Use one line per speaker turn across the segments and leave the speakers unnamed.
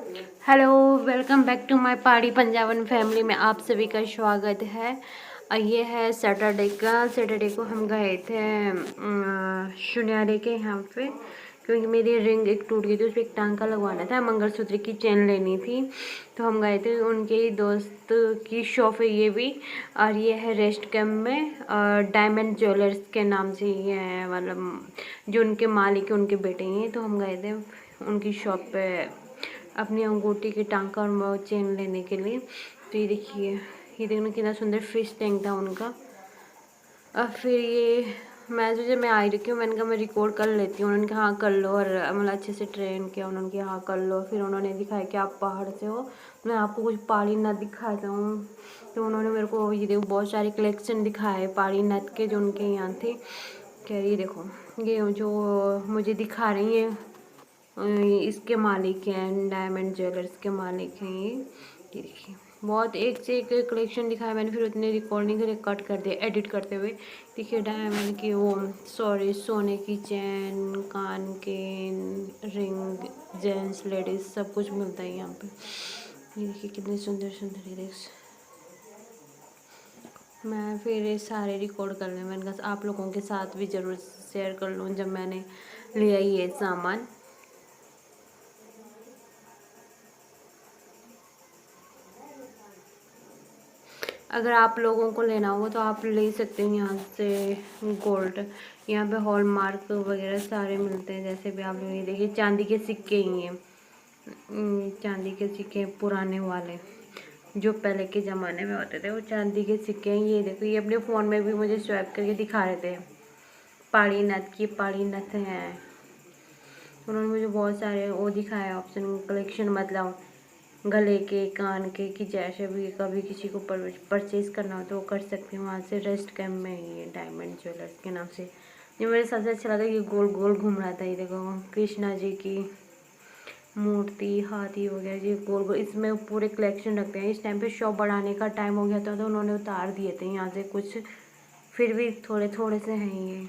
Hello, welcome back to my Pahadi Punjaban family में आप सभी का स्वागत है। ये है सैटरडे को हम गए थे सुनियारे के यहाँ पे, क्योंकि मेरी रिंग एक टूट गई थी, उस पर एक टांका लगवाना था, मंगलसूत्र की चेन लेनी थी। तो हम गए थे, उनके ही दोस्त की शॉप है ये भी, और ये है रेस्ट कैम्प में, और डायमंड ज्वेलर्स के नाम से ये है, मतलब जो उनके मालिक है उनके बेटे हैं। तो हम गए थे उनकी शॉप पे अपनी अंगूठी की टांका और चेन लेने के लिए। तो ये देखिए, ये देखना कितना सुंदर फिश टैंक था उनका। और फिर ये मैं आई रखी हूँ, मैंने कहा मैं रिकॉर्ड कर लेती हूँ। उन्होंने कहा हाँ कर लो, और मतलब अच्छे से ट्रेन किया उन्होंने कहा हाँ कर लो। फिर उन्होंने दिखाया कि आप पहाड़ से हो, मैं आपको कुछ पहाड़ी नथ दिखाता हूँ। तो उन्होंने मेरे को ये देखो बहुत सारे कलेक्शन दिखाए पहाड़ी नथ के, जो उनके यहाँ थे। कह रही देखो, ये जो मुझे दिखा रही है इसके मालिक हैं, डायमंड ज्वेलर्स के मालिक हैं ये देखिए, बहुत एक से एक कलेक्शन दिखाया मैंने। फिर उतने रिकॉर्ड नहीं करे, कट कर दिया एडिट करते हुए। देखिए डायमंड की वो सोने की चैन, कान के रिंग, जेंट्स लेडीज सब कुछ मिलता है यहाँ पे। ये देखिए कितने सुंदर सुंदर ये देख। मैं फिर ये सारे रिकॉर्ड कर लें, मैंने कहा आप लोगों के साथ भी ज़रूर शेयर कर लूँ जब मैंने लिया ये सामान। अगर आप लोगों को लेना होगा तो आप ले सकते हैं यहाँ से गोल्ड। यहाँ पे हॉलमार्क वगैरह सारे मिलते हैं। जैसे भी आप लोग ये देखिए, चांदी के सिक्के ही हैं, चांदी के सिक्के पुराने वाले जो पहले के ज़माने में होते थे, वो चांदी के सिक्के हैं। ये देखो, ये अपने फ़ोन में भी मुझे स्वैप करके दिखा रहे थे, पहाड़ी नथ हैं। उन्होंने मुझे बहुत सारे वो दिखाया ऑप्शन, कलेक्शन, मतलब गले के, कान के, कि जैसे भी कभी किसी को परचेज़ करना हो तो वो कर सकते हैं वहाँ से। रेस्ट कैम्प में ही है, डायमंड ज्वेलर्स के नाम से। ये मेरे सबसे अच्छा लगा, ये गोल गोल घूम रहा था। ये देखो कृष्णा जी की मूर्ति, हाथी वगैरह, ये गोल गोल, इसमें पूरे कलेक्शन रखते हैं। इस टाइम पे शॉप बढ़ाने का टाइम हो गया था तो उन्होंने उतार दिए थे यहाँ से कुछ, फिर भी थोड़े थोड़े से हैं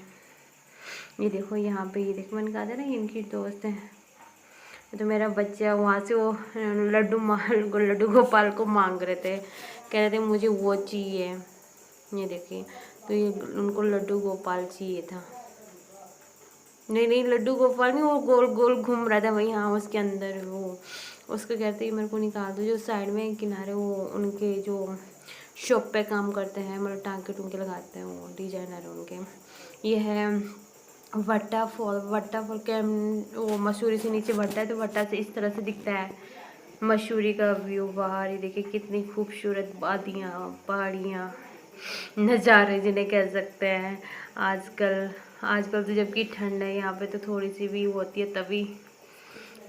ये देखो यहाँ पे, ये देखो मैंने कहा था ना इनकी दोस्त हैं। तो मेरा बच्चा वहाँ से वो लड्डू गोपाल को मांग रहे थे, कह रहे थे मुझे वो चाहिए। ये देखिए, तो ये उनको लड्डू गोपाल चाहिए था। नहीं नहीं, लड्डू गोपाल नहीं, वो गोल गोल घूम रहा था वही, हाँ उसके अंदर वो, उसको कहते हैं मेरे को निकाल दो। जो साइड में किनारे वो उनके जो शॉप पे काम करते हैं, मतलब टांके टूंके लगाते हैं, वो डिजाइनर है उनके। ये है वट्टा फॉल के वो मसूरी से नीचे बढ़ता है, तो वट्टा से इस तरह से दिखता है मसूरी का व्यू बाहर। ये देखिए कितनी खूबसूरत वादियाँ, पहाड़ियाँ, नज़ारे जिन्हें कह सकते हैं। आजकल आजकल तो जबकि ठंड है यहाँ पे, तो थोड़ी सी भी होती है तभी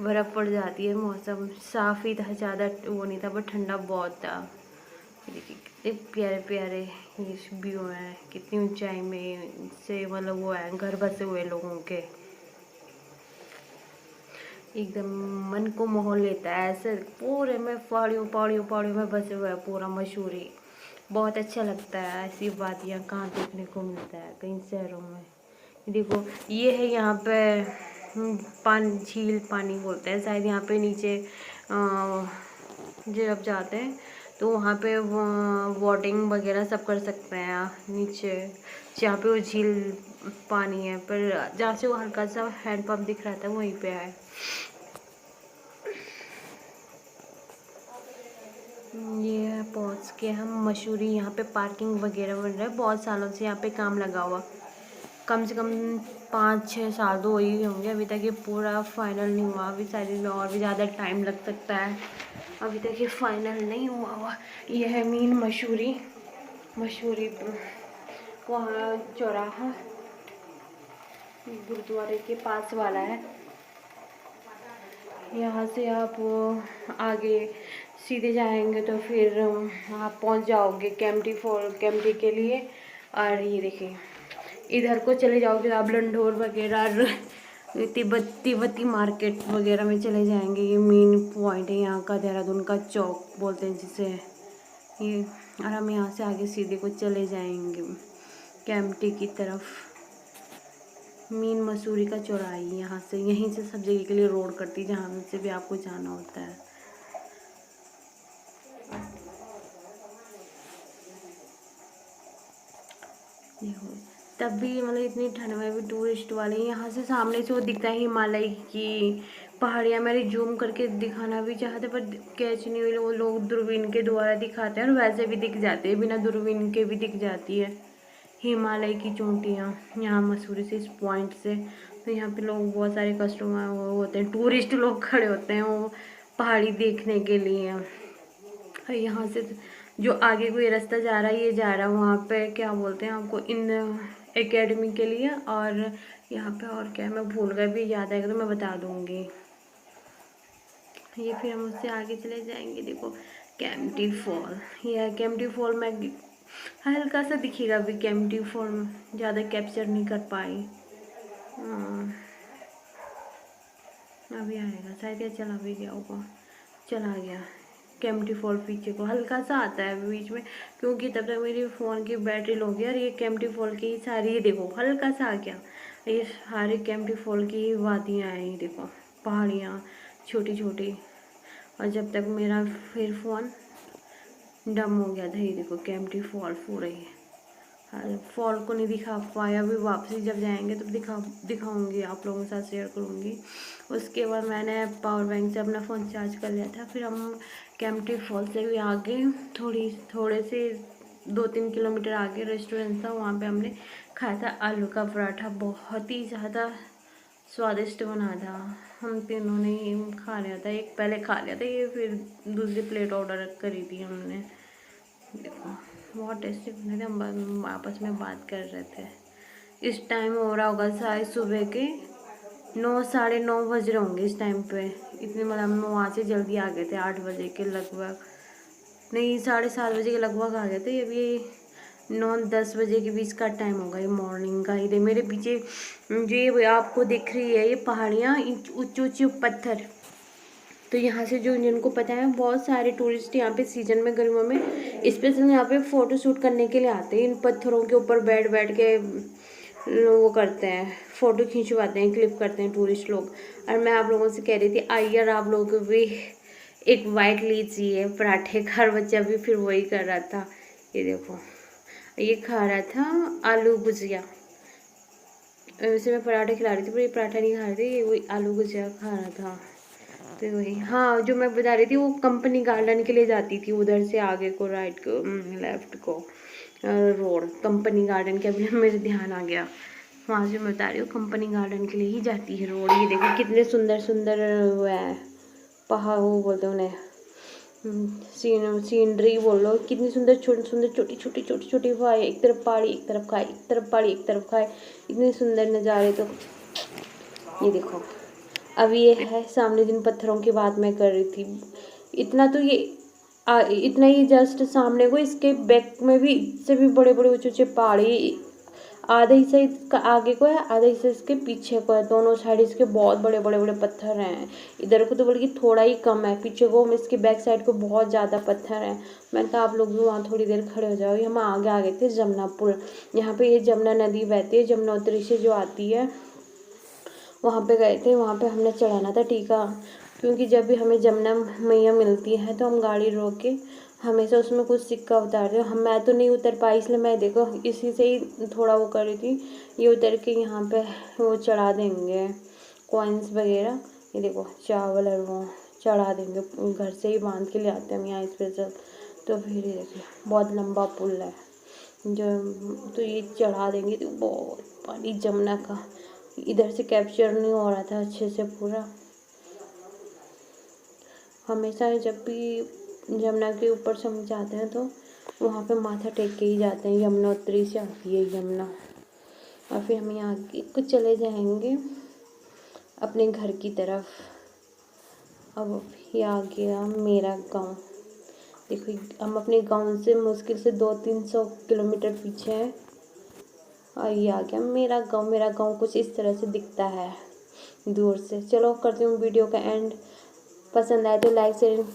बर्फ़ पड़ जाती है। मौसम साफ़ ही था, ज़्यादा वो नहीं था, बट ठंडा बहुत था। ये देखिए कितने प्यारे प्यारे ये व्यू हैं, कितनी ऊंचाई में से मतलब वो है घर बसे हुए लोगों के, एकदम मन को मोह लेता है ऐसे। पूरे में पहाड़ियों पहाड़ियों पहाड़ियों में बसे हुए है पूरा मसूरी। बहुत अच्छा लगता है, ऐसी वादियाँ कहाँ देखने को मिलता है कई शहरों में। देखो ये है यहाँ पे पानी, झील पानी बोलते हैं शायद यहाँ पे नीचे। जब जाते हैं तो वहाँ पे बोटिंग वगैरह सब कर सकते हैं नीचे, जहाँ पे वो झील पानी है, पर जहाँ से वो हल्का सा हैंड पंप दिख रहा था वहीं पे है। ये पहुँच के हम मसूरी, यहाँ पे पार्किंग वगैरह बन रहा है। बहुत सालों से यहाँ पे काम लगा हुआ, कम से कम 5-6 साल तो वही होंगे अभी तक। ये पूरा फाइनल नहीं हुआ, अभी शायद इसमें और भी ज़्यादा टाइम लग सकता है, अभी तक ये फाइनल नहीं हुआ। ये है मीन मसूरी वहाँ चौराहा गुरुद्वारे के पास वाला है। यहाँ से आप आगे सीधे जाएंगे तो फिर आप पहुँच जाओगे कैंपटी के लिए। और ये देखिए इधर को चले जाओगे तो आप लंढोर वगैरह, तिब्बती मार्केट वगैरह में चले जाएंगे। ये मेन पॉइंट है यहाँ का, देहरादून का चौक बोलते हैं जिसे ये। और हम यहाँ से आगे सीधे को चले जाएंगे कैंपटी की तरफ। मीन मसूरी का चौराहा यहाँ से, यहीं से सब जगह के लिए रोड करती है जहाँ से भी आपको जाना होता है। देखो तब भी मतलब इतनी ठंड में भी टूरिस्ट वाले यहाँ से सामने से वो दिखता है हिमालय की पहाड़ियाँ। मैंने जूम करके दिखाना भी चाहते पर कैच नहीं हुई। वो लोग दूरबीन के द्वारा दिखाते हैं और वैसे भी दिख जाते हैं, बिना दूरबीन के भी दिख जाती है हिमालय की चोटियाँ यहाँ मसूरी से, इस पॉइंट से। तो यहाँ पे लोग बहुत सारे कस्टमर वो होते हैं, टूरिस्ट लोग खड़े होते हैं वो पहाड़ी देखने के लिए। और यहाँ से जो आगे कोई रास्ता जा रहा है, ये जा रहा है वहाँ पे क्या बोलते हैं आपको, इन एकेडमी के लिए। और यहाँ पे और क्या है मैं भूल गई, भी याद आएगा तो मैं बता दूँगी। ये फिर हम उससे आगे चले जाएंगे। देखो कैंपटी फॉल, यह कैंपटी फॉल में हल्का सा दिखेगा अभी। कैंपटी फॉल ज़्यादा कैप्चर नहीं कर पाई। अभी आएगा शायद, या चला भी गया होगा, चला गया। कैंपटी फॉल पीछे को हल्का सा आता है बीच में, क्योंकि तब तक मेरी फ़ोन की बैटरी लो गई। और ये कैंपटी फॉल की सारी, ये देखो हल्का सा आ गया। ये सारे कैंपटी फॉल की वादियाँ हैं, ये देखो पहाड़ियाँ छोटी छोटी। और जब तक मेरा फिर फ़ोन डम हो गया था, ये देखो कैंपटी फॉल हो रही है। फॉल को नहीं दिखा पाया, अभी वापसी जब जाएंगे तो दिखाऊंगी आप लोगों के साथ शेयर करूंगी। उसके बाद मैंने पावर बैंक से अपना फ़ोन चार्ज कर लिया था। फिर हम कैंपटी फॉल से भी आगे थोड़े से 2-3 किलोमीटर आगे रेस्टोरेंट था, वहाँ पे हमने खाया था आलू का पराठा। बहुत ही ज़्यादा स्वादिष्ट बना था। हम तीनों ने ही खा लिया था, एक पहले खा लिया था, ये फिर दूसरी प्लेट ऑर्डर करी थी हमने। देखो बहुत टेस्टी बने थे। हम आपस में बात कर रहे थे। इस टाइम हो रहा होगा शायद सुबह के 9, साढ़े 9 बज रहे होंगे इस टाइम पे। इतने मतलब हम वहाँ से जल्दी आ गए थे, 8 बजे के लगभग, नहीं 7:30 बजे के लगभग आ गए थे। अभी 9-10 बजे के बीच का टाइम होगा, ये मॉर्निंग का। ये मेरे पीछे जो ये आपको दिख रही है ये पहाड़ियाँ, ऊँचे ऊँचे पत्थर। तो यहाँ से जो जिनको पता है, बहुत सारे टूरिस्ट यहाँ पे सीजन में गर्मियों में स्पेशल यहाँ पे फ़ोटो शूट करने के लिए आते हैं। इन पत्थरों के ऊपर बैठ बैठ के वो करते हैं, फ़ोटो खिंचवाते हैं, क्लिप करते हैं टूरिस्ट लोग। और मैं आप लोगों से कह रही थी आइए और आप लोगों को भी एक वाइट लीची है पराठे का। और बच्चा भी फिर वही कर रहा था, ये देखो ये खा रहा था आलू भुजिया। वैसे मैं पराठे खिला रही थी पर ये पराठा नहीं खा रही थी, ये वही आलू भुजिया खा रहा था। तो वही, हाँ जो मैं बता रही थी वो कंपनी गार्डन के लिए जाती थी, उधर से आगे को राइट को लेफ्ट को रोड कंपनी गार्डन के। अभी मेरे ध्यान आ गया, वहाँ से मैं बता रही हूँ कंपनी गार्डन के लिए ही जाती है रोड। ये देखो कितने सुंदर सुंदर वो है पहाड़, वो बोलते हैं उन्हें सीनरी बोल लो। कितनी सुंदर छोटी छोटी खाई, एक तरफ पहाड़ी एक तरफ खाई, एक तरफ पहाड़ी एक तरफ खाई, इतने सुंदर नज़ारे। तो ये देखो अब ये है सामने जिन पत्थरों की बात मैं कर रही थी, इतना तो ये इतना ही जस्ट सामने को, इसके बैक में भी इससे भी बड़े बड़े ऊंचे ऊंचे पहाड़ी। आधा हिस्सा इसका आगे को है, आधा हिस्सा इसके पीछे को है। दोनों साइड इसके बहुत बड़े बड़े बड़े पत्थर हैं। इधर को तो बल्कि थोड़ा ही कम है, पीछे को इसके बैक साइड को बहुत ज़्यादा पत्थर हैं। मैंने कहा आप लोग भी वहाँ थोड़ी देर खड़े हो जाओ। हम आगे आ गए थे जमुना पुल। यहाँ पे ये जमुना नदी बहती है, जमुनोत्री से जो आती है, वहाँ पे गए थे। वहाँ पे हमने चढ़ाना था टीका, क्योंकि जब भी हमें जमुना मैया मिलती है तो हम गाड़ी रोक के हमेशा उसमें कुछ सिक्का उतारते हैं। हम मैं तो नहीं उतर पाई, इसलिए मैं देखो इसी से ही थोड़ा वो कर रही थी। ये उतर के यहाँ पे वो चढ़ा देंगे कॉइन्स वगैरह। ये देखो चावल और वो चढ़ा देंगे, घर से ही बांध के ले आते हैं हम यहाँ स्पेशल। तो फिर ये देखिए बहुत लंबा पुल है जो, तो ये चढ़ा देंगे। तो बहुत पानी जमुना का इधर से कैप्चर नहीं हो रहा था अच्छे से पूरा। हमेशा जब भी यमुना के ऊपर से हम जाते हैं तो वहाँ पे माथा टेक के ही जाते हैं। यमुनोत्री से आती है यमुना। और फिर हम यहाँ कुछ चले जाएंगे अपने घर की तरफ। अब ये आ गया मेरा गांव। देखो हम अपने गांव से मुश्किल से 200-300 किलोमीटर पीछे हैं। और ये आ गया मेरा गांव। मेरा गांव कुछ इस तरह से दिखता है दूर से। चलो करती हूँ वीडियो का एंड। पसंद आए तो लाइक शेयर